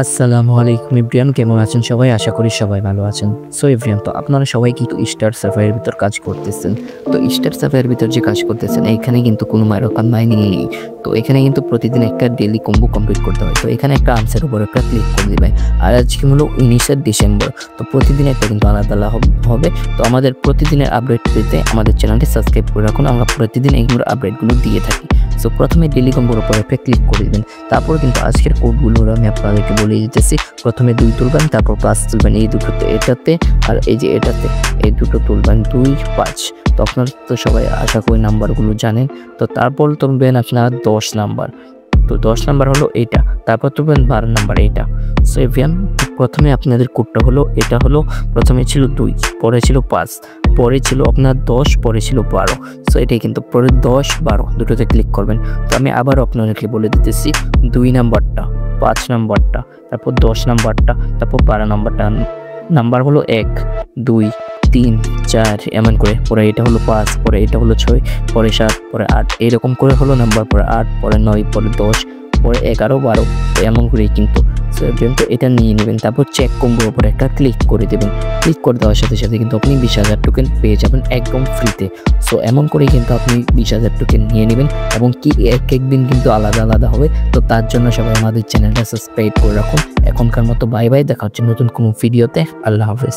আসসালামু আলাইকুম এভরিওয়ান, কেমন আছেন সবাই? আশা করি সবাই ভালো আছেন। সো এভরিওয়ান, তো আপনারা সবাই কিন্তু স্টার সাফারের ভিতর কাজ করতেছেন। তো স্টার সাফারের ভিতর যে কাজ করতেছেন এইখানে কিন্তু কোনো মাইরকান মাইনিং নেই। তো এখানে কিন্তু প্রতিদিন একটা ডেইলি কম্বো কমপ্লিট করতে হয়। তো এখানে একটা আনসার উপর একটা ক্লিক করে দিবেন। আর আজকে হলো 19 ডিসেম্বর। তো প্রতিদিন একটা কিন্তু আলাদা হবে। তো আমাদের প্রতিদিনের আপডেট পেতে আমাদের চ্যানেলটি সাবস্ক্রাইব করে রাখুন। আমরা প্রতিদিন এইগুলোর আপডেটগুলো দিয়ে থাকি। সো প্রথমে ডেইলি কম্বোর উপর একটা ক্লিক করে দিবেন। তারপর কিন্তু আজকের কোডগুলো আমি আপনাদেরকে বলে দিতেছি। প্রথমে 2 তুলবেন, তারপর 5 তুলবেন। এই দুটোতে, এটাতে আর এই যে এটাতে, এই দুটো তুলবেন 2, 5। তো আপনারা তো সবাই আশা করি নাম্বারগুলো জানেন। তো তারপর তুলবেন আপনার 10 নাম্বার। তো 10 নাম্বার হলো এইটা। তারপর তুলবেন 12 নাম্বার এইটা। সো এভিয়ান, প্রথমে আপনাদের কোডটা হলো এটা হলো, প্রথমে ছিল 2, পরে ছিল 5, পরে ছিল আপনার 10, পরে ছিল 12। সো এটাই কিন্তু পরে 10, 12 দুটোতে ক্লিক করবেন। তো আমি আবারও আপনাদেরকে বলে দিতেছি, 2 নাম্বারটা, 5 নাম্বারটা, তারপর 10 নাম্বারটা, তারপর 12 নাম্বারটা। নাম্বার হলো 1, 2, 3, 4 এমন করে। পরে এটা হলো 5, পরে এটা হলো 6, পরে 7, পরে 8, এরকম করে হলো নাম্বার। পরে 8, পরে 9, পরে 10, পরে 11, 12 এমন করেই কিন্তু। সো তো এটা নিয়ে নেবেন। তারপর চেক কম্বোর উপর একটা ক্লিক করে দেবেন। ক্লিক করে দেওয়ার সাথে সাথে কিন্তু আপনি 20,000 টোকেন পেয়ে যাবেন একদম ফ্রিতে। সো এমন করেই কিন্তু আপনি 20,000 টোকেন নিয়ে নেবেন, এবং কি এক দিন কিন্তু আলাদা আলাদা হবে। তো তার জন্য সবাই আমাদের চ্যানেলটা সাবস্ক্রাইব করে রাখুন। এখনকার মতো বাই বাই, দেখা হচ্ছে নতুন কোনো ভিডিওতে। আল্লাহ হাফেজ।